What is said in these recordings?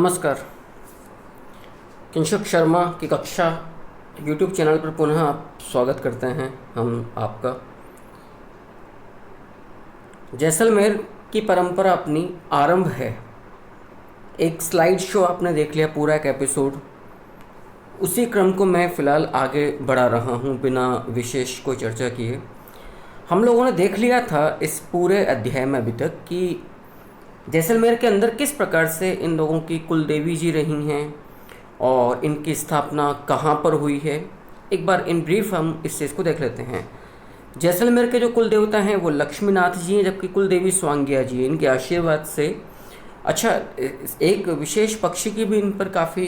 नमस्कार। किंशुक शर्मा की कक्षा यूट्यूब चैनल पर पुनः आप स्वागत करते हैं हम आपका। जैसलमेर की परंपरा अपनी आरंभ है। एक स्लाइड शो आपने देख लिया, पूरा एक एपिसोड। उसी क्रम को मैं फ़िलहाल आगे बढ़ा रहा हूँ बिना विशेष कोई चर्चा किए। हम लोगों ने देख लिया था इस पूरे अध्याय में अभी तक कि जैसलमेर के अंदर किस प्रकार से इन लोगों की कुल देवी जी रही हैं और इनकी स्थापना कहाँ पर हुई है। एक बार इन ब्रीफ हम इस चीज़ को देख लेते हैं। जैसलमेर के जो कुल देवता हैं वो लक्ष्मीनाथ जी हैं, जबकि कुल देवी स्वांग्या जी हैं। इनके आशीर्वाद से एक विशेष पक्षी की भी इन पर काफ़ी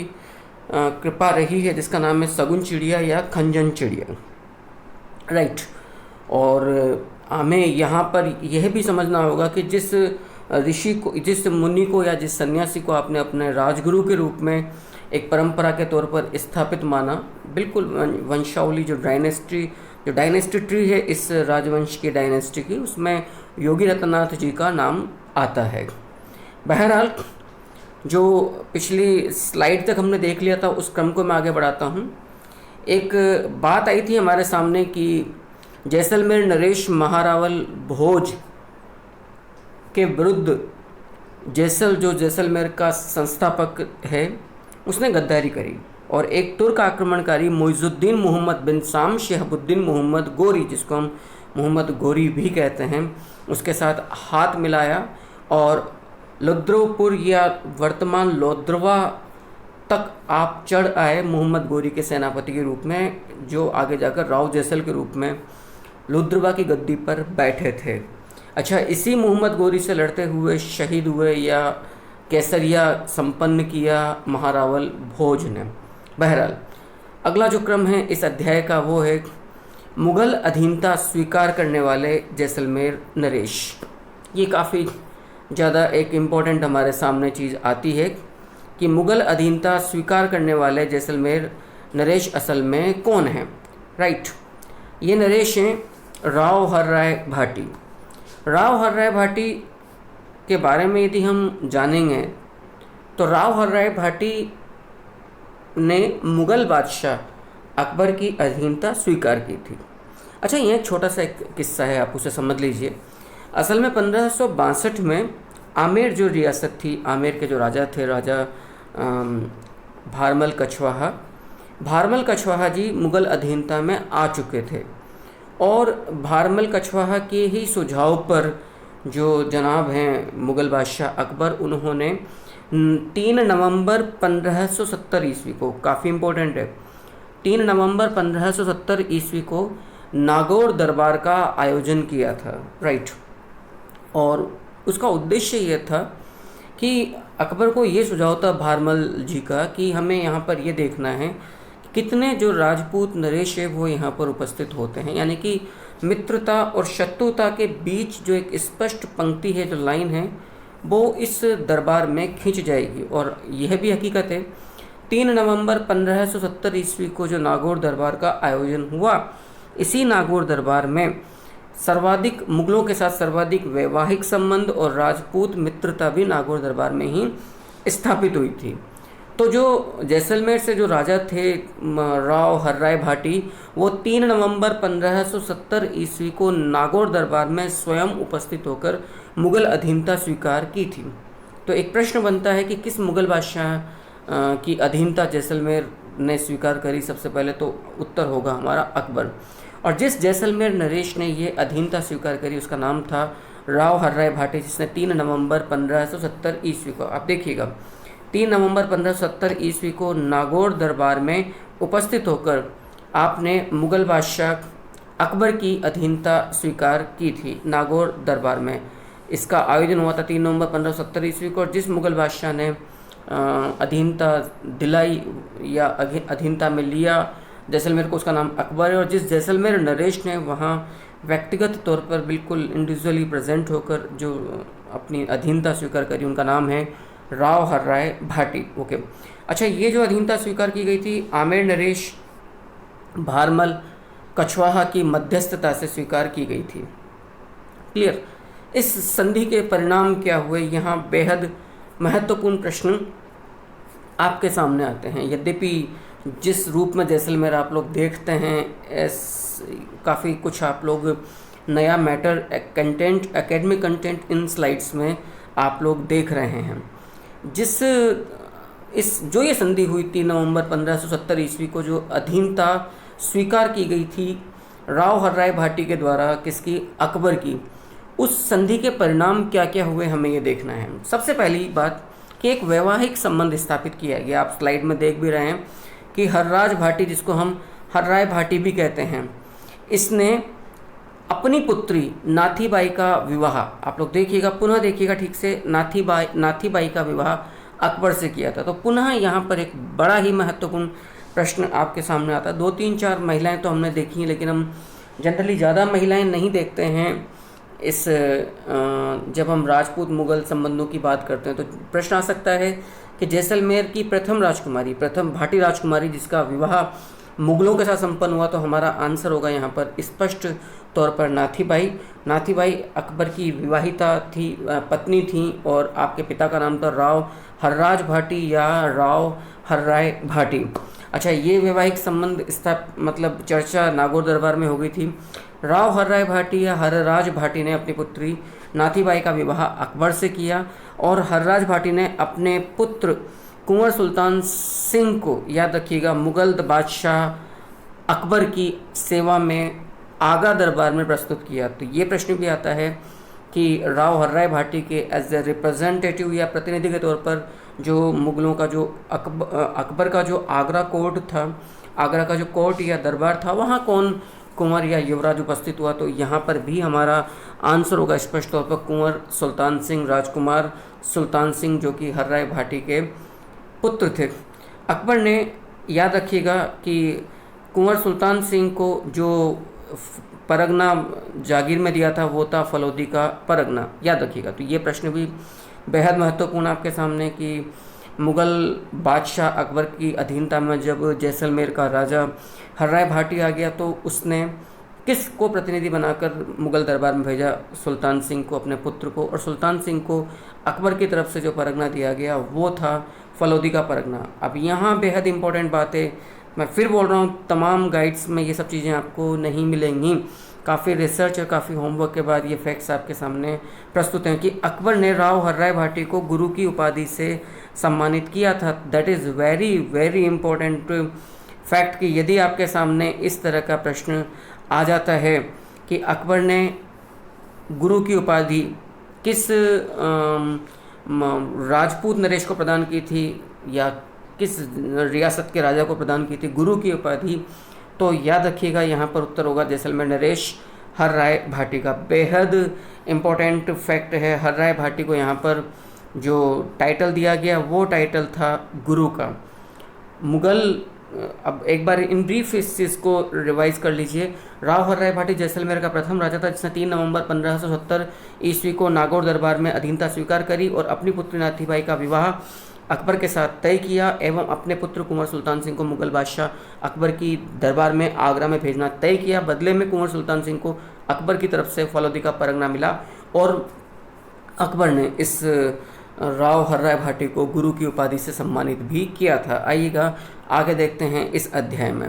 कृपा रही है, जिसका नाम है सगुन चिड़िया या खंजन चिड़िया, राइट। और हमें यहाँ पर यह भी समझना होगा कि जिस ऋषि को, जिस मुनि को या जिस सन्यासी को आपने अपने राजगुरु के रूप में एक परंपरा के तौर पर स्थापित माना, बिल्कुल वंशावली जो डायनेस्टी ट्री है इस राजवंश की डायनेस्टी की, उसमें योगी रत्ननाथ जी का नाम आता है। बहरहाल जो पिछली स्लाइड तक हमने देख लिया था उस क्रम को मैं आगे बढ़ाता हूँ। एक बात आई थी हमारे सामने कि जैसलमेर नरेश महारावल भोज के विरुद्ध जैसलमेर का संस्थापक है उसने गद्दारी करी और एक तुर्क आक्रमणकारी मुइजुद्दीन मोहम्मद बिन साम शिहाबुद्दीन मोहम्मद गोरी, जिसको हम मोहम्मद गोरी भी कहते हैं, उसके साथ हाथ मिलाया और लुद्रवपुर या वर्तमान लोद्रवा तक आप चढ़ आए मोहम्मद गोरी के सेनापति के रूप में, जो आगे जाकर राव जैसल के रूप में लुद्रवा की गद्दी पर बैठे थे। अच्छा, इसी मोहम्मद गोरी से लड़ते हुए शहीद हुए या केसरिया संपन्न किया महारावल भोज ने। बहरहाल अगला जो क्रम है इस अध्याय का वो है मुग़ल अधीनता स्वीकार करने वाले जैसलमेर नरेश। ये काफ़ी ज़्यादा एक इम्पॉर्टेंट हमारे सामने चीज़ आती है कि मुग़ल अधीनता स्वीकार करने वाले जैसलमेर नरेश असल में कौन हैं, राइट। ये नरेश हैं राव हर्राय भाटी। राव हर्राय भाटी के बारे में यदि हम जानेंगे तो राव हर्राय भाटी ने मुग़ल बादशाह अकबर की अधीनता स्वीकार की थी। अच्छा, यह एक छोटा सा एक किस्सा है, आप उसे समझ लीजिए। असल में 1562 में आमेर जो रियासत थी, आमेर के जो राजा थे, राजा भारमल कछवाहा जी मुग़ल अधीनता में आ चुके थे और भारमल कछवाहा के ही सुझाव पर जो जनाब हैं मुग़ल बादशाह अकबर, उन्होंने 3 नवंबर 1570 ईस्वी को, काफ़ी इम्पोर्टेंट है, 3 नवंबर 1570 ईस्वी को नागौर दरबार का आयोजन किया था, राइट। और उसका उद्देश्य यह था कि अकबर को ये सुझाव था भारमल जी का कि हमें यहाँ पर ये देखना है कितने जो राजपूत नरेश है वो यहाँ पर उपस्थित होते हैं, यानी कि मित्रता और शत्रुता के बीच जो एक स्पष्ट पंक्ति है, जो लाइन है, वो इस दरबार में खींच जाएगी। और यह भी हकीकत है, 3 नवंबर 1570 ईस्वी को जो नागौर दरबार का आयोजन हुआ, इसी नागौर दरबार में मुग़लों के साथ सर्वाधिक वैवाहिक संबंध और राजपूत मित्रता भी नागौर दरबार में ही स्थापित हुई थी। तो जो जैसलमेर से जो राजा थे राव हर्राय भाटी, वो 3 नवंबर 1570 ईस्वी को नागौर दरबार में स्वयं उपस्थित होकर मुग़ल अधीनता स्वीकार की थी। तो एक प्रश्न बनता है कि किस मुग़ल बादशाह की अधीनता जैसलमेर ने स्वीकार करी। सबसे पहले तो उत्तर होगा हमारा अकबर। और जिस जैसलमेर नरेश ने ये अधीनता स्वीकार करी उसका नाम था राव हर्राय भाटी, जिसने 3 नवंबर 1570 ईस्वी को, आप देखिएगा, 3 नवंबर 1570 ईस्वी को नागौर दरबार में उपस्थित होकर आपने मुग़ल बादशाह अकबर की अधीनता स्वीकार की थी नागौर दरबार में। इसका आयोजन हुआ था 3 नवंबर 1570 ईस्वी को। और जिस मुग़ल बादशाह ने अधीनता दिलाई या अधीनता में लिया जैसलमेर को, उसका नाम अकबर है। और जिस जैसलमेर नरेश ने वहाँ व्यक्तिगत तौर पर बिल्कुल इंडिविजुअली प्रेजेंट होकर जो अपनी अधीनता स्वीकार करी, उनका नाम है राव हर्राय भाटी। ओके, अच्छा, ये जो अधीनता स्वीकार की गई थी आमेर नरेश भारमल कछवाहा की मध्यस्थता से स्वीकार की गई थी। क्लियर। इस संधि के परिणाम क्या हुए, यहाँ बेहद महत्वपूर्ण प्रश्न आपके सामने आते हैं। यद्यपि जिस रूप में जैसलमेर आप लोग देखते हैं, काफ़ी कुछ आप लोग नया matter content, academic content in slides में आप लोग देख रहे हैं। जो ये संधि हुई थी नवंबर 1570 ईस्वी को, जो अधीनता स्वीकार की गई थी राव हर्राय भाटी के द्वारा, किसकी, अकबर की, उस संधि के परिणाम क्या क्या हुए हमें ये देखना है। सबसे पहली बात कि एक वैवाहिक संबंध स्थापित किया गया। आप स्लाइड में देख भी रहे हैं कि हर्राज भाटी, जिसको हम हर्राय भाटी भी कहते हैं, इसने अपनी पुत्री नाथीबाई का विवाह, आप लोग देखिएगा, पुनः देखिएगा ठीक से, नाथीबाई का विवाह अकबर से किया था। तो पुनः यहाँ पर एक बड़ा ही महत्वपूर्ण प्रश्न आपके सामने आता है। 2-3-4 महिलाएं तो हमने देखी हैं, लेकिन हम जनरली ज़्यादा महिलाएं नहीं देखते हैं इस जब हम राजपूत मुगल संबंधों की बात करते हैं। तो प्रश्न आ सकता है कि जैसलमेर की प्रथम भाटी राजकुमारी जिसका विवाह मुगलों के साथ संपन्न हुआ, तो हमारा आंसर होगा यहाँ पर स्पष्ट तौर पर नाथीबाई। नाथीबाई अकबर की विवाहिता थी, पत्नी थी, और आपके पिता का नाम था राव हर्राज भाटी या राव हर्राय भाटी। अच्छा, ये वैवाहिक संबंध मतलब चर्चा नागौर दरबार में हो गई थी। राव हर्राय भाटी या हर्राज भाटी ने अपनी पुत्री नाथीबाई का विवाह अकबर से किया, और हर्राज भाटी ने अपने पुत्र कुंवर सुल्तान सिंह को, याद रखिएगा, मुगल बादशाह अकबर की सेवा में आगरा दरबार में प्रस्तुत किया। तो ये प्रश्न भी आता है कि राव हर्राय भाटी के एज ए रिप्रेजेंटेटिव या प्रतिनिधि के तौर पर जो मुगलों का जो अकबर का जो आगरा कोर्ट था, आगरा का जो कोर्ट या दरबार था, वहाँ कौन कुंवर या युवराज उपस्थित हुआ। तो यहाँ पर भी हमारा आंसर होगा स्पष्ट तौर पर कुंवर सुल्तान सिंह, राजकुमार सुल्तान सिंह, जो कि हर्राय भाटी के पुत्र थे। अकबर ने, याद रखिएगा, कि कुंवर सुल्तान सिंह को जो परगना जागीर में दिया था वो था फलौदी का परगना, याद रखिएगा। तो ये प्रश्न भी बेहद महत्वपूर्ण आपके सामने कि मुगल बादशाह अकबर की अधीनता में जब जैसलमेर का राजा हर्राय भाटी आ गया, तो उसने किस को प्रतिनिधि बनाकर मुगल दरबार में भेजा, सुल्तान सिंह को, अपने पुत्र को, और सुल्तान सिंह को अकबर की तरफ से जो परगना दिया गया वो था फलौदी का परगना। अब यहाँ बेहद इंपॉर्टेंट बात है, मैं फिर बोल रहा हूँ, तमाम गाइड्स में ये सब चीज़ें आपको नहीं मिलेंगी। काफ़ी रिसर्च और काफ़ी होमवर्क के बाद ये फैक्ट्स आपके सामने प्रस्तुत हैं कि अकबर ने राव हर्राय भाटी को गुरु की उपाधि से सम्मानित किया था। That is very very important fact कि यदि आपके सामने इस तरह का प्रश्न आ जाता है कि अकबर ने गुरु की उपाधि किस राजपूत नरेश को प्रदान की थी या किस रियासत के राजा को प्रदान की थी गुरु की उपाधि, तो याद रखिएगा यहाँ पर उत्तर होगा जैसलमेर नरेश हर्राय भाटी का। बेहद इम्पोर्टेंट फैक्ट है, हर्राय भाटी को यहाँ पर जो टाइटल दिया गया वो टाइटल था गुरु का। मुगल, अब एक बार इन ब्रीफ इस चीज़ को रिवाइज कर लीजिए। राव हर्राय भाटी जैसलमेर का प्रथम राजा था जिसने 3 नवंबर 1570 ईस्वी को नागौर दरबार में अधीनता स्वीकार करी और अपनी पुत्री नाथीबाई का विवाह अकबर के साथ तय किया एवं अपने पुत्र कुंवर सुल्तान सिंह को मुगल बादशाह अकबर की दरबार में आगरा में भेजना तय किया। बदले में कुंवर सुल्तान सिंह को अकबर की तरफ से फलौदी का परगना मिला और अकबर ने इस राव हर्राय भाटी को गुरु की उपाधि से सम्मानित भी किया था। आइएगा आगे देखते हैं इस अध्याय में।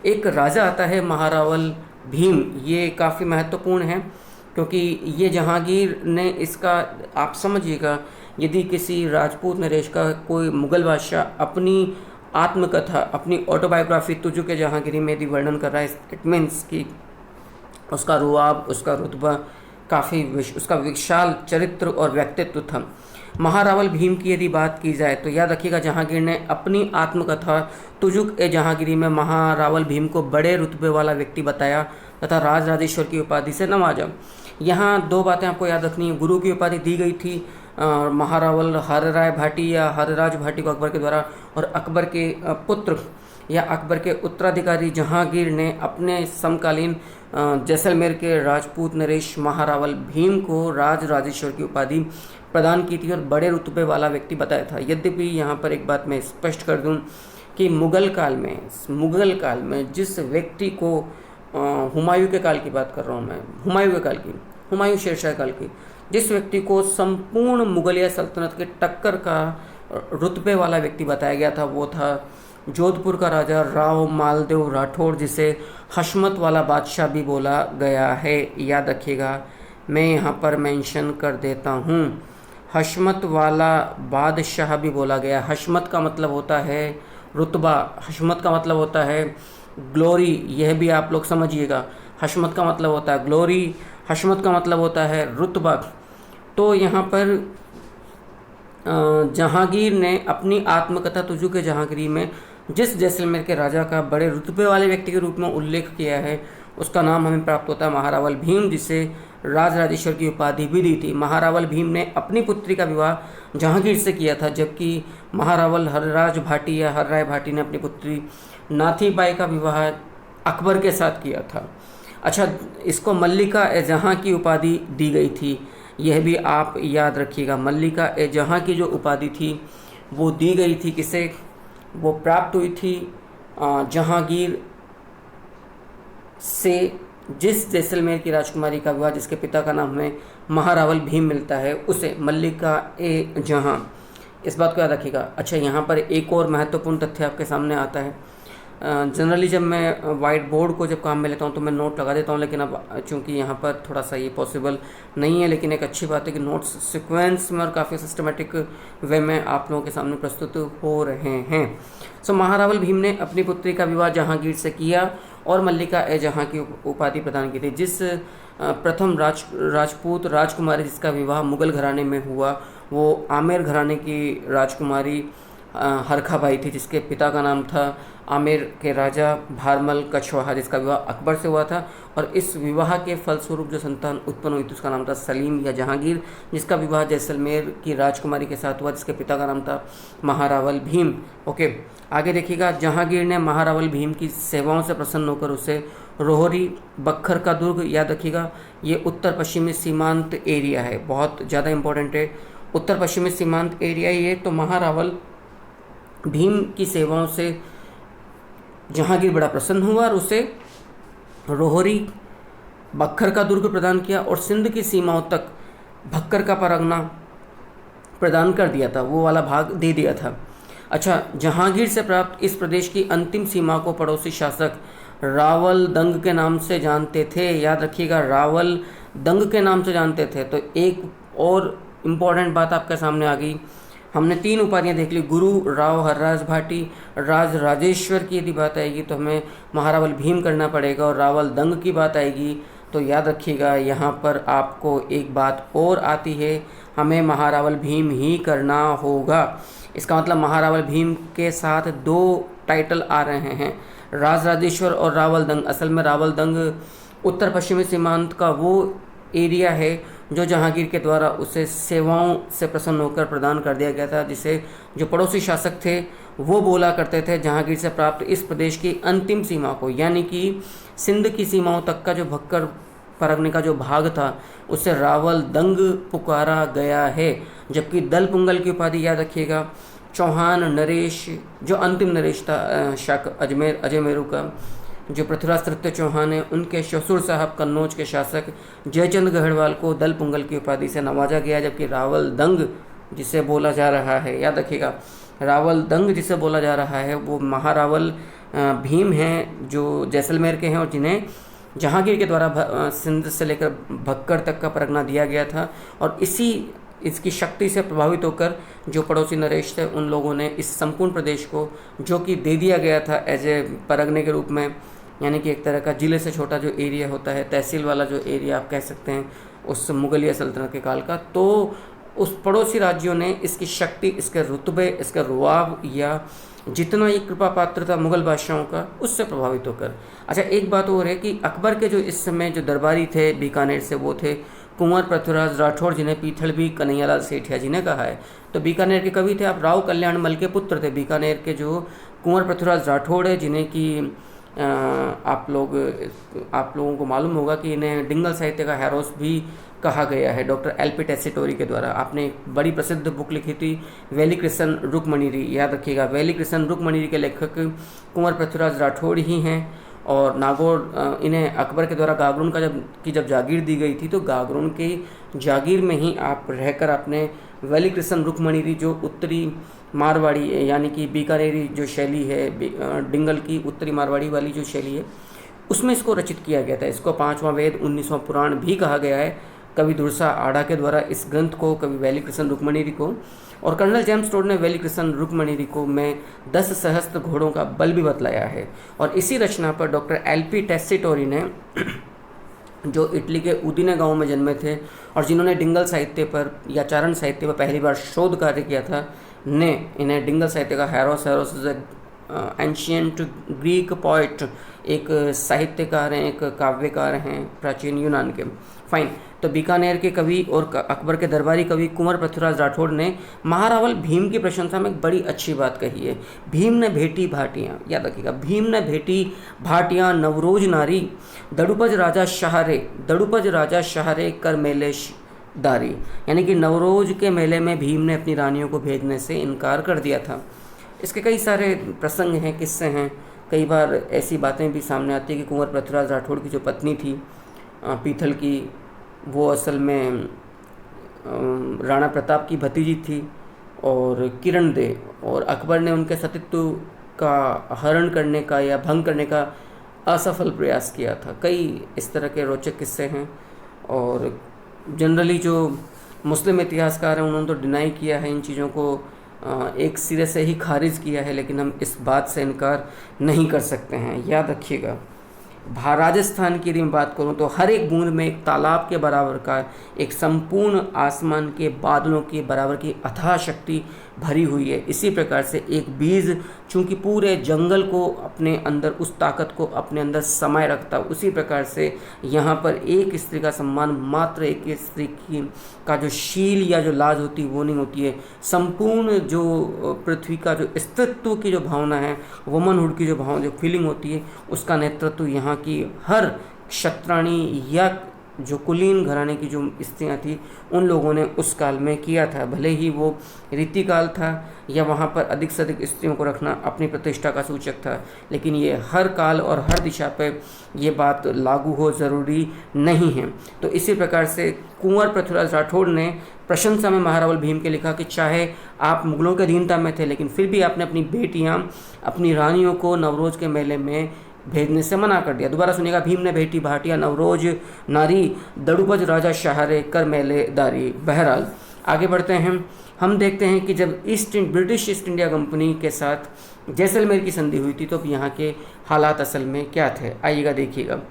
एक राजा आता है महारावल भीम, ये काफ़ी महत्वपूर्ण है क्योंकि ये जहांगीर ने इसका, आप समझिएगा, यदि किसी राजपूत नरेश का कोई मुगल बादशाह अपनी आत्मकथा, अपनी ऑटोबायोग्राफी तुझु के जहांगीरी में यदि वर्णन कर रहा है, इट मीन्स कि उसका रुआब, उसका रुतबा काफ़ी उसका विशाल चरित्र और व्यक्तित्व था। महारावल भीम की यदि बात की जाए तो याद रखिएगा जहांगीर ने अपनी आत्मकथा तुजुक ए जहांगीरी में महारावल भीम को बड़े रुतबे वाला व्यक्ति बताया तथा राज राजेश्वर की उपाधि से नवाजा। यहाँ 2 बातें आपको याद रखनी है। गुरु की उपाधि दी गई थी महारावल हर्राय भाटी या हर्राज भाटी को अकबर के द्वारा, और अकबर के पुत्र या अकबर के उत्तराधिकारी जहांगीर ने अपने समकालीन जैसलमेर के राजपूत नरेश महारावल भीम को राज राजेश्वर की उपाधि प्रदान की थी और बड़े रुतबे वाला व्यक्ति बताया था। यद्यपि यहाँ पर एक बात मैं स्पष्ट कर दूँ कि मुगल काल में जिस व्यक्ति को, हुमायूं के काल की बात कर रहा हूँ मैं, हुमायूं शेरशाह काल की, जिस व्यक्ति को संपूर्ण मुगलिया सल्तनत के टक्कर का रुतबे वाला व्यक्ति बताया गया था वो था जोधपुर का राजा राव मालदेव राठौड़, जिसे हशमत वाला बादशाह भी बोला गया है। याद रखिएगा, मैं यहाँ पर मेंशन कर देता हूँ, हशमत वाला बादशाह भी बोला गया। हशमत का मतलब होता है रुतबा, हशमत का मतलब होता है ग्लोरी, यह भी आप लोग समझिएगा। हशमत का मतलब होता है ग्लोरी, हशमत का मतलब होता है रुतबा। तो यहाँ पर जहांगीर ने अपनी आत्मकथा तुझू के जहांगीरी में जिस जैसलमेर के राजा का बड़े रुतबे वाले व्यक्ति के रूप में उल्लेख किया है, उसका नाम हमें प्राप्त होता है महारावल भीम, जिसे राज राजेश्वर की उपाधि भी दी थी। महारावल भीम ने अपनी पुत्री का विवाह जहांगीर से किया था, जबकि महारावल हरराज भाटी या हरराय भाटी ने अपनी पुत्री नाथी बाई का विवाह अकबर के साथ किया था। अच्छा, इसको मल्लिका ए जहाँ की उपाधि दी गई थी, यह भी आप याद रखिएगा। मल्लिका ए जहाँ की जो उपाधि थी वो दी गई थी किसे, वो प्राप्त हुई थी जहांगीर से जिस जैसलमेर की राजकुमारी का विवाह जिसके पिता का नाम हमें महारावल भीम मिलता है, उसे मल्लिका ए जहाँ, इस बात को याद रखिएगा। अच्छा, यहाँ पर एक और महत्वपूर्ण तथ्य आपके सामने आता है। जनरली जब मैं वाइट बोर्ड को जब काम में लेता हूँ तो मैं नोट लगा देता हूँ, लेकिन अब चूंकि यहाँ पर थोड़ा सा ये पॉसिबल नहीं है, लेकिन एक अच्छी बात है कि नोट्स सीक्वेंस में और काफ़ी सिस्टमेटिक वे में आप लोगों के सामने प्रस्तुत हो रहे हैं। सो महारावल भीम ने अपनी पुत्री का विवाह जहांगीर से किया और मल्लिका ए जहाँ की उपाधि प्रदान की थी। जिस प्रथम राजपूत राजकुमारी जिसका विवाह मुगल घराने में हुआ वो आमेर घराने की राजकुमारी हरखा बाई थी, जिसके पिता का नाम था आमेर के राजा भारमल कछवाहा, जिसका विवाह अकबर से हुआ था। और इस विवाह के फलस्वरूप जो संतान उत्पन्न हुई थी उसका नाम था सलीम या जहांगीर, जिसका विवाह जैसलमेर की राजकुमारी के साथ हुआ, जिसके पिता का नाम था महारावल भीम। ओके, आगे देखिएगा। जहांगीर ने महारावल भीम की सेवाओं से प्रसन्न होकर उसे रोहरी बक्खर का दुर्ग, याद रखिएगा ये उत्तर पश्चिमी सीमांत एरिया है, बहुत ज़्यादा इंपॉर्टेंट है, उत्तर पश्चिमी सीमांत एरिया ये। तो महारावल भीम की सेवाओं से जहांगीर बड़ा प्रसन्न हुआ और उसे रोहरी बक्खर का दुर्ग प्रदान किया और सिंध की सीमाओं तक भक्कर का परगना प्रदान कर दिया था, वो वाला भाग दे दिया था। अच्छा, जहांगीर से प्राप्त इस प्रदेश की अंतिम सीमा को पड़ोसी शासक रावल दंग के नाम से जानते थे। याद रखिएगा, रावल दंग के नाम से जानते थे। तो एक और इम्पॉर्टेंट बात आपके सामने आ गई। हमने 3 उपाधियाँ देख ली, गुरु, राव हरराज भाटी, राज राजेश्वर की यदि बात आएगी तो हमें महारावल भीम करना पड़ेगा, और रावल दंग की बात आएगी तो याद रखिएगा यहाँ पर आपको एक बात और आती है, हमें महारावल भीम ही करना होगा। इसका मतलब महारावल भीम के साथ 2 टाइटल आ रहे हैं, राज राजेश्वर और रावल दंग। असल में रावल दंग उत्तर पश्चिमी सीमांत का वो एरिया है जो जहांगीर के द्वारा उसे सेवाओं से प्रसन्न होकर प्रदान कर दिया गया था, जिसे जो पड़ोसी शासक थे वो बोला करते थे जहांगीर से प्राप्त इस प्रदेश की अंतिम सीमा को, यानी कि सिंध की सीमाओं तक का जो भक्कर परगने का जो भाग था उसे रावल दंग पुकारा गया है। जबकि दल पुंगल की उपाधि याद रखिएगा, चौहान नरेश जो अंतिम नरेश था शाक अजमेरू का, जो पृथ्वीराज तृतीय चौहान है, उनके ससुर साहब कन्नौज के शासक जयचंद गढ़वाल को दल पुंगल की उपाधि से नवाजा गया। जबकि रावल दंग जिसे बोला जा रहा है, याद रखिएगा रावल दंग जिसे बोला जा रहा है वो महारावल भीम हैं जो जैसलमेर के हैं और जिन्हें जहांगीर के द्वारा सिंध से लेकर भक्कर तक का परगना दिया गया था। और इसकी शक्ति से प्रभावित होकर जो पड़ोसी नरेश थे उन लोगों ने इस संपूर्ण प्रदेश को जो कि दे दिया गया था एज ए परगने के रूप में, यानी कि एक तरह का जिले से छोटा जो एरिया होता है, तहसील वाला जो एरिया आप कह सकते हैं उस मुगलिया सल्तनत के काल का, तो उस पड़ोसी राज्यों ने इसकी शक्ति, इसके रुतबे, इसका रुआब या जितना ये कृपा पात्र था मुगल बादशाहों का उससे प्रभावित होकर। अच्छा, एक बात और है कि अकबर के जो इस समय जो दरबारी थे बीकानेर से वो थे कुंवर पृथ्वीराज राठौड़, जिन्हें पीथलबी कन्हैयालाल सेठिया जी ने कहा है। तो बीकानेर के कवि थे, आप राव कल्याण मल के पुत्र थे बीकानेर के जो कुंवर पृथ्वीराज राठौड़ है, जिन्हें कि आप लोगों को मालूम होगा कि इन्हें डिंगल साहित्य का हैरोस भी कहा गया है डॉक्टर एल पी टेसीटोरी के द्वारा। आपने एक बड़ी प्रसिद्ध बुक लिखी थी वैली कृष्ण रुक्मणिरी, याद रखिएगा वैली कृष्ण रुक्मणिरी के लेखक कुंवर पृथ्वीराज राठौड़ ही हैं। और नागौर इन्हें अकबर के द्वारा गागरून का जब जागीर दी गई थी तो गागरून के जागीर में ही आप रहकर आपने वैली कृष्ण रुक्मणिरी जो उत्तरी मारवाड़ी यानी कि बीकानेरी जो शैली है, डिंगल की उत्तरी मारवाड़ी वाली जो शैली है, उसमें इसको रचित किया गया था। इसको 5वां वेद 19वां पुराण भी कहा गया है कवि दुर्सा आड़ा के द्वारा। इस ग्रंथ को कवि वैली कृष्ण रुक्मणीरी को और कर्नल जेम्स टोड ने वैली कृष्ण रुक्मणीरी को में 10 सहस्त्र घोड़ों का बल भी बतलाया है। और इसी रचना पर डॉक्टर एलपी टेस्सिटोरी ने जो इटली के उदिने गांव में जन्मे थे और जिन्होंने डिंगल साहित्य पर या चारण साहित्य पर पहली बार शोध कार्य किया था, ने इन्हें डिंगल साहित्य का हेरोस एंशियंट ग्रीक पोइट, एक साहित्यकार हैं, एक काव्यकार हैं प्राचीन यूनान के। फाइन। तो बीकानेर के कवि और अकबर के दरबारी कवि कुंवर पृथ्वीराज राठौड़ ने महारावल भीम की प्रशंसा में एक बड़ी अच्छी बात कही है। भीम ने भेटी भाटियाँ, याद रखिएगा, भीम ने भेटी भाटियाँ नवरोज नारी, दड़ुपज राजा शहरे कर मेले दारी। यानी कि नवरोज के मेले में भीम ने अपनी रानियों को भेजने से इनकार कर दिया था। इसके कई सारे प्रसंग हैं, किस्से हैं। कई बार ऐसी बातें भी सामने आती है कि कुंवर पृथ्वीराज राठौड़ की जो पत्नी थी पीथल की, वो असल में राणा प्रताप की भतीजी थी और किरण दे, और अकबर ने उनके सतीत्व का हरण करने का या भंग करने का असफल प्रयास किया था। कई इस तरह के रोचक किस्से हैं और जनरली जो मुस्लिम इतिहासकार हैं उन्होंने तो डिनाई किया है इन चीज़ों को, एक सिरे से ही खारिज किया है, लेकिन हम इस बात से इनकार नहीं कर सकते हैं। याद रखिएगा, राजस्थान की यदि मैं बात करूं तो हर एक बूंद में एक तालाब के बराबर का, एक संपूर्ण आसमान के बादलों के बराबर की अथाह शक्ति भरी हुई है। इसी प्रकार से एक बीज चूंकि पूरे जंगल को अपने अंदर, उस ताकत को अपने अंदर समाये रखता है, उसी प्रकार से यहाँ पर एक स्त्री का सम्मान मात्र एक स्त्री की का जो शील या जो लाज होती है वो नहीं होती है। संपूर्ण जो पृथ्वी का जो अस्तित्व की जो भावना है, वुमनहुड की जो भावना, जो फीलिंग होती है, उसका नेतृत्व यहाँ की हर क्षत्राणी या जो कुलीन घराने की जो स्त्रियाँ थी उन लोगों ने उस काल में किया था। भले ही वो रीतिकाल था या वहाँ पर अधिक से अधिक स्त्रियों को रखना अपनी प्रतिष्ठा का सूचक था, लेकिन ये हर काल और हर दिशा पर ये बात लागू हो ज़रूरी नहीं है। तो इसी प्रकार से कुंवर पृथ्वीराज राठौड़ ने प्रशंसा में महारावल भीम के लिखा कि चाहे आप मुगलों के अधीनता में थे, लेकिन फिर भी आपने अपनी बेटियाँ, अपनी रानियों को नवरोज के मेले में भेजने से मना कर दिया। दोबारा सुनिएगा, भीम ने भेटी भाटिया नवरोज नारी, दड़ुपज राजा शहरे कर मेले दारी। बहरहाल आगे बढ़ते हैं, हम देखते हैं कि जब ब्रिटिश ईस्ट इंडिया कंपनी के साथ जैसलमेर की संधि हुई थी तो यहाँ के हालात असल में क्या थे, आइएगा देखिएगा।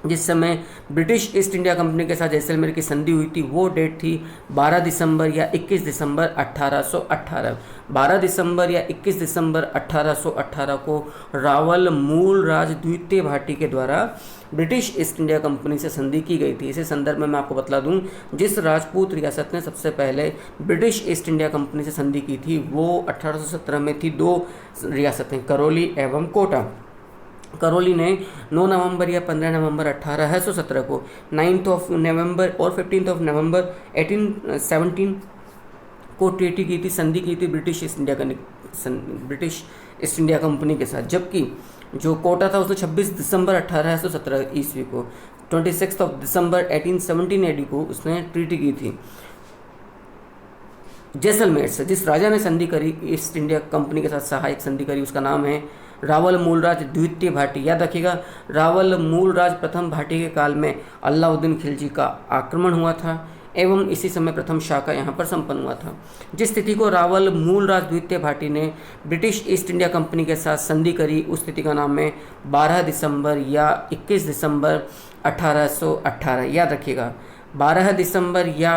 जिस समय ब्रिटिश ईस्ट इंडिया कंपनी के साथ जैसलमेर की संधि हुई थी वो डेट थी 12 दिसंबर या 21 दिसंबर 1818। 12 दिसंबर या 21 दिसंबर 1818 को रावल मूल राज द्वितीय भाटी के द्वारा ब्रिटिश ईस्ट इंडिया कंपनी से संधि की गई थी। इसी संदर्भ में मैं आपको बतला दूं, जिस राजपूत रियासत ने सबसे पहले ब्रिटिश ईस्ट इंडिया कंपनी से संधि की थी वो 1817 में थी। 2 रियासतें, करौली एवं कोटा। करौली ने 9 नवंबर या 15 नवंबर 1817 को, 9 नवंबर और 15 नवंबर 1817 को ट्रीटी की थी, संधि की थी ब्रिटिश ईस्ट इंडिया कंपनी के साथ। जबकि जो कोटा था उसने 26 दिसंबर 1817 ईस्वी को, 26 दिसंबर 1817 एडी को उसने ट्रीटी की थी जैसलमेर से। जिस राजा ने संधि करी ईस्ट इंडिया कंपनी के साथ, सहायक संधि करी, उसका नाम है रावल मूलराज द्वितीय भाटी। याद रखिएगा, रावल मूलराज प्रथम भाटी के काल में अलाउद्दीन खिलजी का आक्रमण हुआ था एवं इसी समय प्रथम शाखा यहाँ पर संपन्न हुआ था। जिस स्थिति को रावल मूलराज द्वितीय भाटी ने ब्रिटिश ईस्ट इंडिया कंपनी के साथ संधि करी, उस स्थिति का नाम है 12 दिसंबर या 21 दिसंबर 1818। याद रखिएगा, 12 दिसंबर या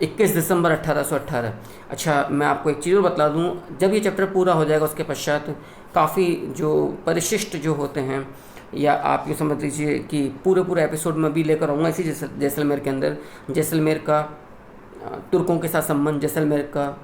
21 दिसंबर 1818। अच्छा, मैं आपको एक चीज़ और बतला दूं, जब ये चैप्टर पूरा हो जाएगा उसके पश्चात काफ़ी जो परिशिष्ट जो होते हैं, या आप ये समझ लीजिए कि पूरे एपिसोड में भी लेकर आऊँगा इसी जैसलमेर के अंदर। जैसलमेर का तुर्कों के साथ संबंध, जैसलमेर का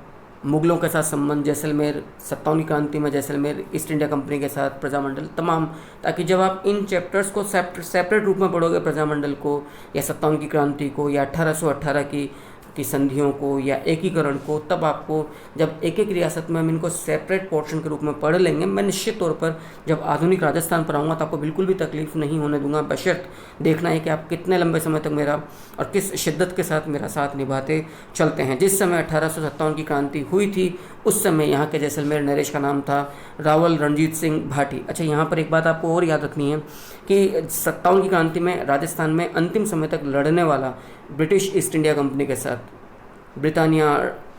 मुगलों के साथ संबंध, जैसलमेर 57वीं क्रांति में जैसलमेर ईस्ट इंडिया कंपनी के साथ प्रजामंडल, तमाम, ताकि जब आप इन चैप्टर्स को सेपरेट रूप में पढ़ोगे, प्रजामंडल को या 57वीं की क्रांति को या 1818 की की संधियों को या एकीकरण को, तब आपको जब एक एक रियासत में हम इनको सेपरेट पोर्शन के रूप में पढ़ लेंगे, मैं निश्चित तौर पर जब आधुनिक राजस्थान पर आऊँगा तो आपको बिल्कुल भी तकलीफ नहीं होने दूंगा। बशर्त देखना है कि आप कितने लंबे समय तक मेरा और किस शिद्दत के साथ मेरा साथ निभाते चलते हैं। जिस समय 1857 की क्रांति हुई थी उस समय यहाँ के जैसलमेर नरेश का नाम था रावल रणजीत सिंह भाटी। अच्छा, यहाँ पर एक बात आपको और याद रखनी है कि 57 की क्रांति में राजस्थान में अंतिम समय तक लड़ने वाला ब्रिटिश ईस्ट इंडिया कंपनी के साथ, ब्रिटानिया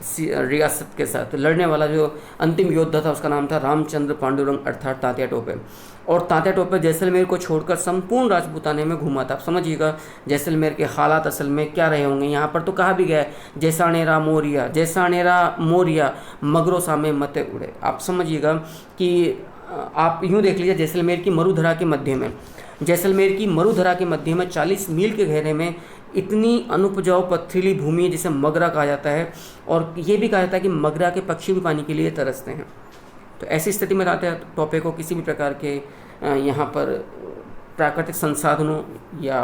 रियासत के साथ लड़ने वाला जो अंतिम योद्धा था उसका नाम था रामचंद्र पांडुरंग अर्थात तात्या टोपे। और तात्या टोपे जैसलमेर को छोड़कर संपूर्ण राजपूताने में घूमा था। आप समझिएगा जैसलमेर के हालात असल में क्या रहे होंगे। यहाँ पर तो कहा भी गया है जैसाणेरा मोरिया, जैसाणेरा मोरिया मगरो सामे मते उड़े। आप समझिएगा कि आप यूँ देख लीजिए जैसलमेर की मरुधरा के मध्य में, जैसलमेर की मरुधरा के मध्य में 40 मील के घेरे में इतनी अनुपजाऊ पथरीली भूमि है जिसे मगरा कहा जाता है, और ये भी कहा जाता है कि मगरा के पक्षी भी पानी के लिए तरसते हैं। तो ऐसी स्थिति में तात्या टोपे को किसी भी प्रकार के यहाँ पर प्राकृतिक संसाधनों या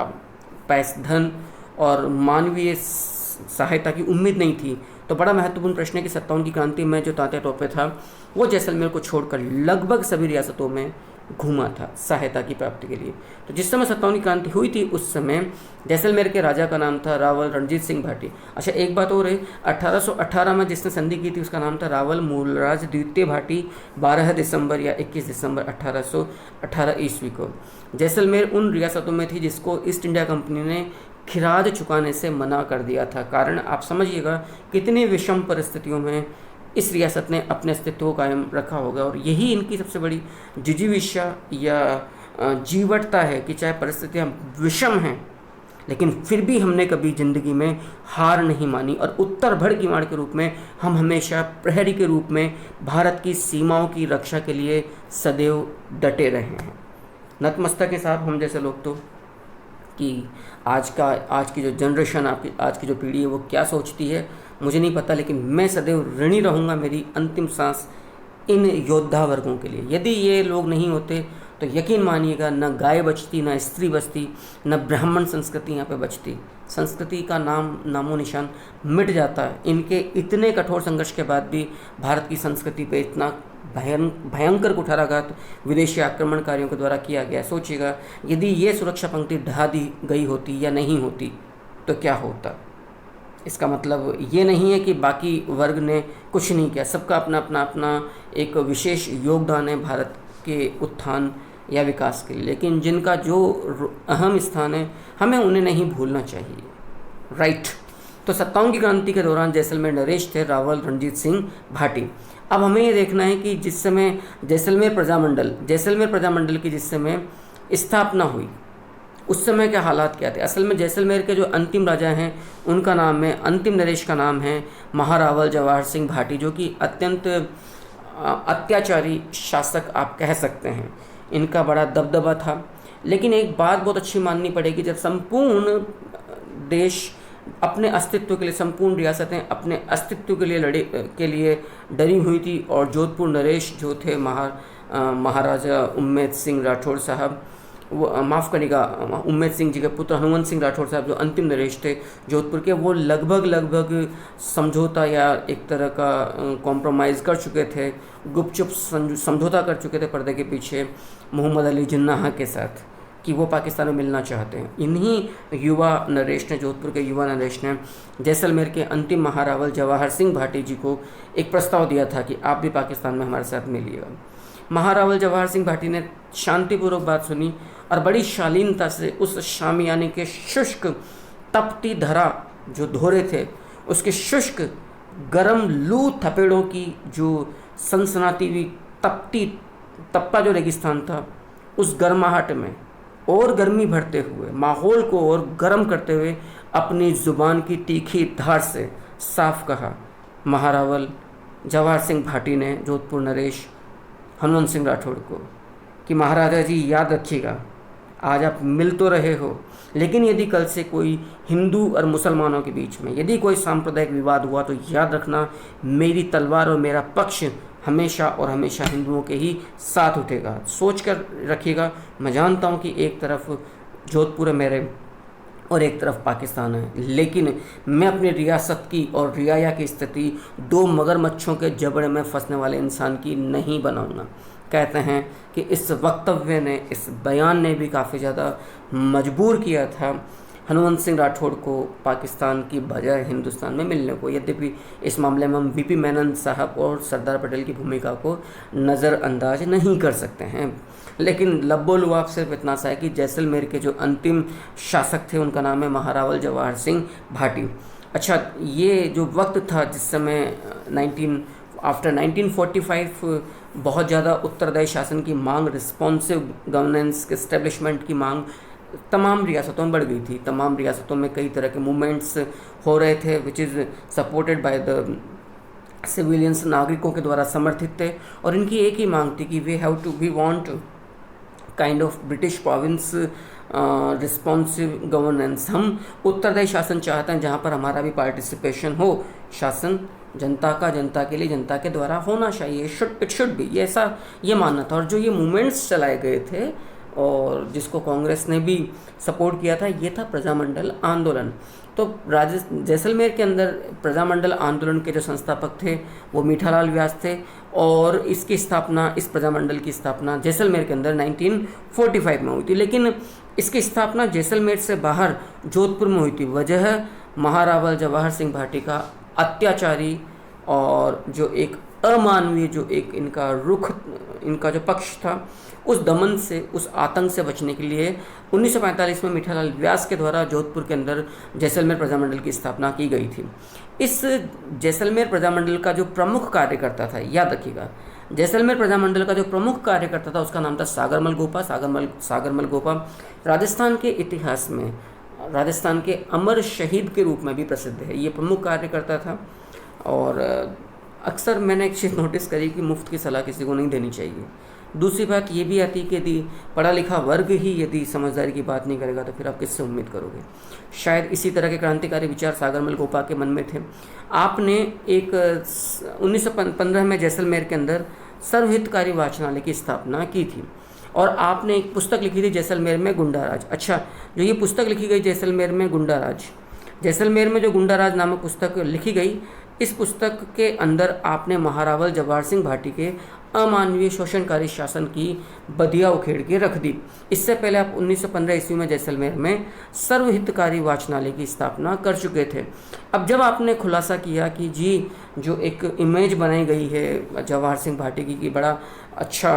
पैसा, धन और मानवीय सहायता की उम्मीद नहीं थी। तो बड़ा महत्वपूर्ण प्रश्न है कि 57 की क्रांति में जो तात्या टोपे था वो जैसलमेर को छोड़कर लगभग सभी रियासतों में घूमा था सहायता की प्राप्ति के लिए। तो जिस समय 57 की क्रांति हुई थी उस समय जैसलमेर के राजा का नाम था रावल रणजीत सिंह भाटी। अच्छा, एक बात और है, 1818 में जिसने संधि की थी उसका नाम था रावल मूलराज द्वितीय भाटी। 12 दिसंबर या 21 दिसंबर 1818 ईस्वी को जैसलमेर उन रियासतों में थी जिसको ईस्ट इंडिया कंपनी ने खिराज चुकाने से मना कर दिया था। कारण आप समझिएगा कितनी विषम परिस्थितियों में इस रियासत ने अपने अस्तित्व को कायम रखा होगा। और यही इनकी सबसे बड़ी जिजीविषा या जीवटता है कि चाहे परिस्थितियाँ विषम हैं लेकिन फिर भी हमने कभी ज़िंदगी में हार नहीं मानी, और उत्तर भड़ की माड़ के रूप में हम हमेशा प्रहरी के रूप में भारत की सीमाओं की रक्षा के लिए सदैव डटे रहे हैं। नतमस्तक है साहब हम जैसे लोग तो कि आज की जो जनरेशन, आपकी आज की जो पीढ़ी है वो क्या सोचती है मुझे नहीं पता, लेकिन मैं सदैव ऋणी रहूँगा मेरी अंतिम सांस इन योद्धा वर्गों के लिए। यदि ये लोग नहीं होते तो यकीन मानिएगा न गाय बचती, न स्त्री बचती, न ब्राह्मण संस्कृति यहाँ पे बचती। संस्कृति का नामो निशान मिट जाता है। इनके इतने कठोर संघर्ष के बाद भी भारत की संस्कृति पे इतना भयंकर कुठाराघात विदेशी आक्रमणकारियों के द्वारा किया गया। सोचिएगा यदि ये सुरक्षा पंक्ति ढहा दी गई होती या नहीं होती तो क्या होता। इसका मतलब ये नहीं है कि बाकी वर्ग ने कुछ नहीं किया, सबका अपना एक विशेष योगदान है भारत के उत्थान या विकास के लिए, लेकिन जिनका जो अहम स्थान है हमें उन्हें नहीं भूलना चाहिए। राइट। तो 57 की क्रांति के दौरान जैसलमेर नरेश थे रावल रणजीत सिंह भाटी। अब हमें ये देखना है कि जिस समय जैसलमेर प्रजामंडल की जिस समय स्थापना हुई उस समय के हालात क्या थे। असल में जैसलमेर के जो अंतिम राजा हैं उनका नाम है, अंतिम नरेश का नाम है महारावल जवाहर सिंह भाटी, जो कि अत्यंत अत्याचारी शासक आप कह सकते हैं। इनका बड़ा दबदबा था। लेकिन एक बात बहुत अच्छी माननी पड़ेगी, जब संपूर्ण देश अपने अस्तित्व के लिए, संपूर्ण रियासतें अपने अस्तित्व के लिए डरी हुई थी, और जोधपुर नरेश जो थे महाराजा उम्मेद सिंह राठौड़ साहब, वो माफ़ करिएगा उम्मेद सिंह जी के पुत्र हनुमंत सिंह राठौड़ साहब जो अंतिम नरेश थे जोधपुर के, वो लगभग समझौता या एक तरह का कॉम्प्रोमाइज़ कर चुके थे, गुपचुप समझौता कर चुके थे पर्दे के पीछे मोहम्मद अली जिन्नाह के साथ कि वो पाकिस्तान में मिलना चाहते हैं। इन्हीं युवा नरेश ने, जोधपुर के युवा नरेश ने जैसलमेर के अंतिम महारावल जवाहर सिंह भाटी जी को एक प्रस्ताव दिया था कि आप भी पाकिस्तान में हमारे साथ मिलिएगा। महारावल जवाहर सिंह भाटी ने शांतिपूर्वक बात सुनी और बड़ी शालीनता से उस शामियाने के शुष्क तपती धरा जो धोरे थे उसके शुष्क गरम लू थपेड़ों की जो सनसनाती हुई तपता जो रेगिस्तान था, उस गर्माहट में और गर्मी भरते हुए माहौल को और गर्म करते हुए अपनी ज़ुबान की तीखी धार से साफ कहा महारावल जवाहर सिंह भाटी ने जोधपुर नरेश हनुमंत सिंह राठौड़ को कि महाराजा जी याद रखिएगा, आज आप मिल तो रहे हो, लेकिन यदि कल से कोई हिंदू और मुसलमानों के बीच में यदि कोई सांप्रदायिक विवाद हुआ तो याद रखना मेरी तलवार और मेरा पक्ष हमेशा और हमेशा हिंदुओं के ही साथ उठेगा। सोच कर रखिएगा। मैं जानता हूँ कि एक तरफ जोधपुर है मेरे और एक तरफ पाकिस्तान है। लेकिन मैं अपनी रियासत की और रियाया की स्थिति दो मगरमच्छों के जबड़े में फंसने वाले इंसान की नहीं बनाऊंगा। कहते हैं कि इस वक्तव्य ने, इस बयान ने भी काफ़ी ज़्यादा मजबूर किया था हनुमंत सिंह राठौड़ को पाकिस्तान की बजाय हिंदुस्तान में मिलने को। यद्यपि इस मामले में हम बीपी मेनन साहब और सरदार पटेल की भूमिका को नज़रअंदाज नहीं कर सकते हैं, लेकिन लब्बो लुआब सिर्फ इतना सा है कि जैसलमेर के जो अंतिम शासक थे उनका नाम है महारावल जवाहर सिंह भाटी। अच्छा, ये जो वक्त था जिस समय आफ्टर 1945 बहुत ज़्यादा उत्तरदायी शासन की मांग, रिस्पॉन्सिव गवर्नेंस एस्टेब्लिशमेंट की मांग तमाम रियासतों में बढ़ गई थी। तमाम रियासतों में कई तरह के मूवमेंट्स हो रहे थे which is supported by the civilians, नागरिकों के द्वारा समर्थित थे। और इनकी एक ही मांग थी कि we want kind of British province responsive governance. हम उत्तरदायी शासन चाहते हैं जहाँ पर हमारा भी पार्टिसिपेशन हो। शासन जनता का, जनता के लिए, जनता के द्वारा होना चाहिए, इट शुड बी, ये ऐसा ये मानना था। और जो ये मूवमेंट्स चलाए गए थे और जिसको कांग्रेस ने भी सपोर्ट किया था, ये था प्रजामंडल आंदोलन। तो जैसलमेर के अंदर प्रजामंडल आंदोलन के जो संस्थापक थे वो मीठालाल व्यास थे, और इसकी स्थापना, इस प्रजामंडल की स्थापना जैसलमेर के अंदर 1945 में हुई थी। लेकिन इसकी स्थापना जैसलमेर से बाहर जोधपुर में हुई थी। वजह महारावल जवाहर सिंह भाटी का अत्याचारी और जो एक अमानवीय, जो एक इनका रुख, इनका जो पक्ष था, उस दमन से, उस आतंक से बचने के लिए 1945 में मीठालाल व्यास के द्वारा जोधपुर के अंदर जैसलमेर प्रजामंडल की स्थापना की गई थी। इस जैसलमेर प्रजामंडल का जो प्रमुख कार्यकर्ता था, याद रखिएगा, जैसलमेर प्रजामंडल का जो प्रमुख कार्यकर्ता था उसका नाम था सागरमल गोपा। सागरमल गोपा राजस्थान के इतिहास में राजस्थान के अमर शहीद के रूप में भी प्रसिद्ध है। ये प्रमुख कार्यकर्ता था। और अक्सर मैंने एक चीज़ नोटिस करी कि मुफ्त की सलाह किसी को नहीं देनी चाहिए। दूसरी बात ये भी आती है कि यदि पढ़ा लिखा वर्ग ही यदि समझदारी की बात नहीं करेगा तो फिर आप किससे उम्मीद करोगे। शायद इसी तरह के क्रांतिकारी विचार सागरमल गोपा के मन में थे। आपने एक 1915 में जैसलमेर के अंदर सर्वहितकारी वाचनालय की स्थापना की थी, और आपने एक पुस्तक लिखी थी जैसलमेर में गुंडाराज। अच्छा, जो ये पुस्तक लिखी गई जैसलमेर में गुंडाराज, जैसलमेर में जो गुंडाराज नामक पुस्तक लिखी गई, इस पुस्तक के अंदर आपने महारावल जवाहर सिंह भाटी के अमानवीय शोषणकारी शासन की बदिया उखेड़ के रख दी। इससे पहले आप 1915 ईस्वी में जैसलमेर में सर्वहितकारी वाचनालय की स्थापना कर चुके थे। अब जब आपने खुलासा किया कि जी जो एक इमेज बनाई गई है जवाहर सिंह भाटी की बड़ा अच्छा,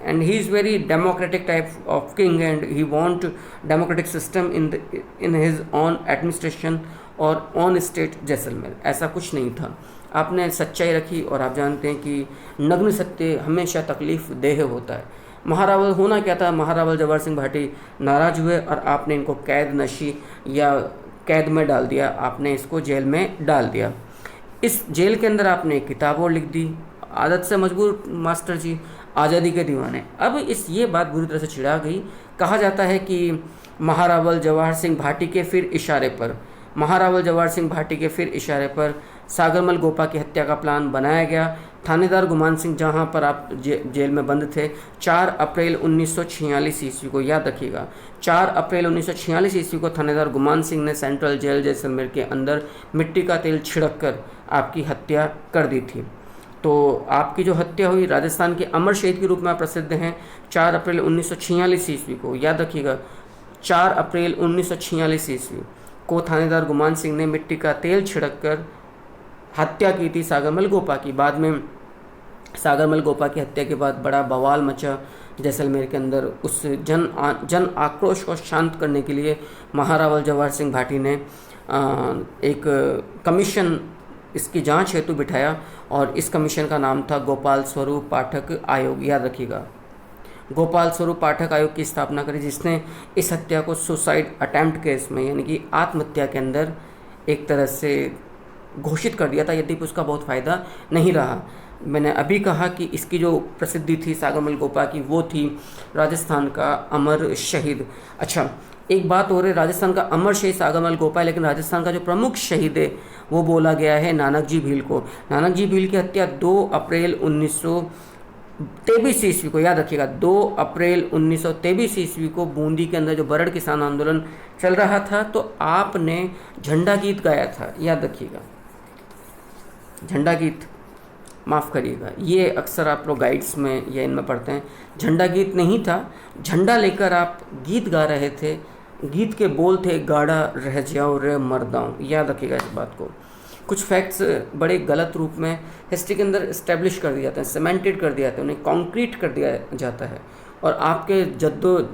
and he is very democratic type of king and he want democratic system in his on administration और ऑन स्टेट जैसलमेर, ऐसा कुछ नहीं था। आपने सच्चाई रखी, और आप जानते हैं कि नग्न सत्य हमेशा तकलीफ देह होता है। महारावल होना क्या था, महारावल जवाहर सिंह भाटी नाराज हुए और आपने इनको कैद नशी या कैद में डाल दिया, आपने इसको जेल में डाल दिया। इस जेल के अंदर आपने एक किताब और लिख दी, आदत से मजबूर मास्टर जी, आज़ादी के दीवाने। अब ये बात बुरी तरह से छिड़ा गई। कहा जाता है कि महारावल जवाहर सिंह भाटी के फिर इशारे पर सागरमल गोपा की हत्या का प्लान बनाया गया। थानेदार गुमान सिंह, जहां पर आप जेल में बंद थे, 4 अप्रैल 1946 ईस्वी को, याद रखिएगा, 4 अप्रैल 1946 ईस्वी को थानेदार गुमान सिंह ने सेंट्रल जेल जैसलमेर के अंदर मिट्टी का तेल छिड़क कर आपकी हत्या कर दी थी। तो आपकी जो हत्या हुई राजस्थान के अमर शहीद के रूप में प्रसिद्ध हैं। 4 अप्रैल 1946 ईस्वी को, याद रखिएगा, 4 अप्रैल 1946 ईस्वी को थानेदार गुमान सिंह ने मिट्टी का तेल छिड़क कर हत्या की थी सागरमल गोपा की। बाद में सागरमल गोपा की हत्या के बाद बड़ा बवाल मचा जैसलमेर के अंदर। उस जन आक्रोश को शांत करने के लिए महारावल जवाहर सिंह भाटी ने एक कमीशन इसकी जांच हेतु बिठाया, और इस कमीशन का नाम था गोपाल स्वरूप पाठक आयोग। याद रखिएगा, गोपाल स्वरूप पाठक आयोग की स्थापना करी, जिसने इस हत्या को सुसाइड अटेम्प्ट केस में, यानी कि आत्महत्या के अंदर एक तरह से घोषित कर दिया था। यद्यपि उसका बहुत फ़ायदा नहीं रहा। मैंने अभी कहा कि इसकी जो प्रसिद्धि थी सागरमल गोपा की, वो थी राजस्थान का अमर शहीद। अच्छा, एक बात हो रही, राजस्थान का अमर शहीद सागरमल गोपा है, लेकिन राजस्थान का जो प्रमुख शहीद है वो बोला गया है नानक जी भील को। नानक जी भील की हत्या 2 अप्रैल 23 ईस्वी को, याद रखिएगा 2 अप्रैल 1923 ईस्वी को बूंदी के अंदर जो बरड़ किसान आंदोलन चल रहा था, तो आपने झंडा गीत गाया था, याद रखिएगा। झंडा गीत, माफ़ करिएगा, ये अक्सर आप लोग गाइड्स में या इनमें पढ़ते हैं। झंडा गीत नहीं था, झंडा लेकर आप गीत गा रहे थे। गीत के बोल थे गाड़ा रह जाओ रे मर्दाओं, याद रखिएगा इस बात को। कुछ फैक्ट्स बड़े गलत रूप में हिस्ट्री के अंदर इस्टेब्लिश कर दिए जाते हैं, सीमेंटेड कर दिया जाता है, उन्हें कॉन्क्रीट कर दिया जाता है, और आपके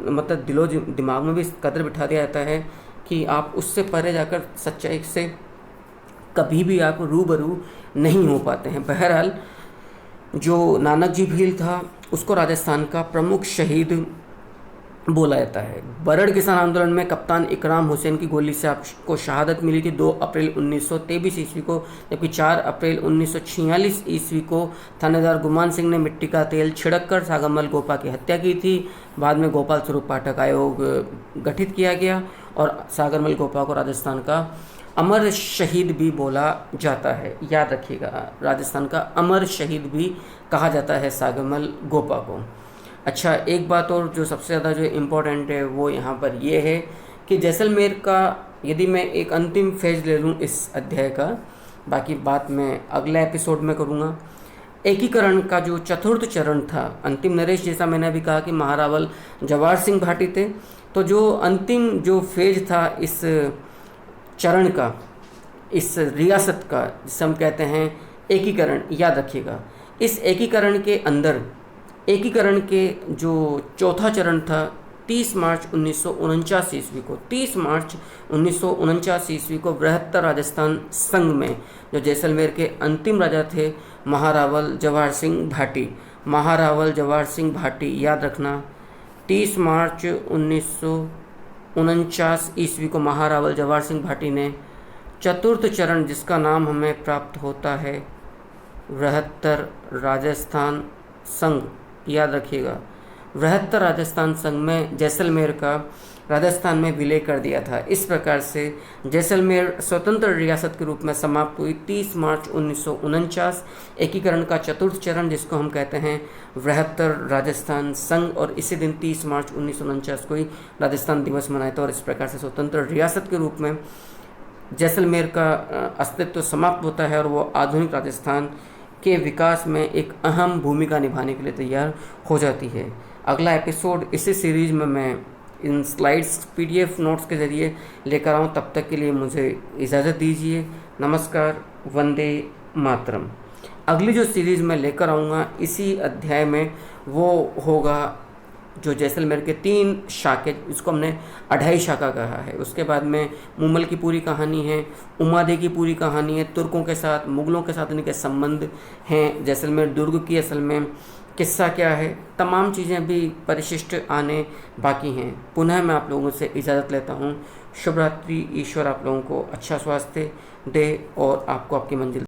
मतलब दिलो दिमाग में भी इस कदर बिठा दिया जाता है कि आप उससे परे जाकर सच्चाई से कभी भी आप रूबरू नहीं हो पाते हैं। बहरहाल जो नानक जी भील था उसको राजस्थान का प्रमुख शहीद बोला जाता है। बरड़ किसान आंदोलन में कप्तान इकराम हुसैन की गोली से आपको शहादत मिली थी 2 अप्रैल 1923 ईस्वी को, जबकि 4 अप्रैल 1946 ईस्वी को थानेदार गुमान सिंह ने मिट्टी का तेल छिड़क कर सागरमल गोपा की हत्या की थी। बाद में गोपाल स्वरूप पाठक आयोग गठित किया गया और सागरमल गोपा को राजस्थान का अमर शहीद भी बोला जाता है, याद रखिएगा। राजस्थान का अमर शहीद भी कहा जाता है सागरमल गोपा को। अच्छा, एक बात और जो सबसे ज़्यादा जो इम्पोर्टेंट है वो यहाँ पर ये है कि जैसलमेर का, यदि मैं एक अंतिम फेज ले लूँ इस अध्याय का, बाकी बात मैं अगले एपिसोड में करूँगा। एकीकरण का जो चतुर्थ चरण था, अंतिम नरेश, जैसा मैंने अभी कहा कि महारावल जवाहर सिंह भाटी थे, तो जो अंतिम जो फेज था इस चरण का, इस रियासत का, जिसे हम कहते हैं एकीकरण, याद रखिएगा। इस एकीकरण के अंदर, एकीकरण के जो चौथा चरण था 30 मार्च 1949 ईस्वी को, 30 मार्च 1949 ईस्वी को बृहत्तर राजस्थान संघ में जो जैसलमेर के अंतिम राजा थे महारावल जवाहर सिंह भाटी, महारावल जवाहर सिंह भाटी, याद रखना, 30 मार्च 1949 ईस्वी को महारावल जवाहर सिंह भाटी ने चतुर्थ चरण, जिसका नाम हमें प्राप्त होता है बृहत्तर राजस्थान संघ, याद रखिएगा, बृहत्तर राजस्थान संघ में जैसलमेर का राजस्थान में विलय कर दिया था। इस प्रकार से जैसलमेर स्वतंत्र रियासत के रूप में समाप्त हुई 30 मार्च 1949। एकीकरण का चतुर्थ चरण, जिसको हम कहते हैं बृहत्तर राजस्थान संघ, और इसी दिन 30 मार्च 1949 को ही राजस्थान दिवस मनाया था, और इस प्रकार से स्वतंत्र रियासत के रूप में जैसलमेर का अस्तित्व समाप्त होता है और वो आधुनिक राजस्थान के विकास में एक अहम भूमिका निभाने के लिए तैयार हो जाती है। अगला एपिसोड इसी सीरीज में मैं इन स्लाइड्स PDF नोट्स के ज़रिए लेकर आऊँ। तब तक के लिए मुझे इजाज़त दीजिए। नमस्कार, वंदे मातरम। अगली जो सीरीज़ मैं लेकर आऊँगा इसी अध्याय में, वो होगा जो जैसलमेर के 3 शाखे, इसको हमने अढ़ाई शाखा कहा है। उसके बाद में मुमल की पूरी कहानी है, उमादे की पूरी कहानी है, तुर्कों के साथ, मुग़लों के साथ इनके संबंध हैं, जैसलमेर दुर्ग की असल में किस्सा क्या है, तमाम चीज़ें भी परिशिष्ट आने बाकी हैं। पुनः मैं आप लोगों से इजाज़त लेता हूँ। शुभ रात्रि। ईश्वर आप लोगों को अच्छा स्वास्थ्य दे और आपको आपकी मंजिल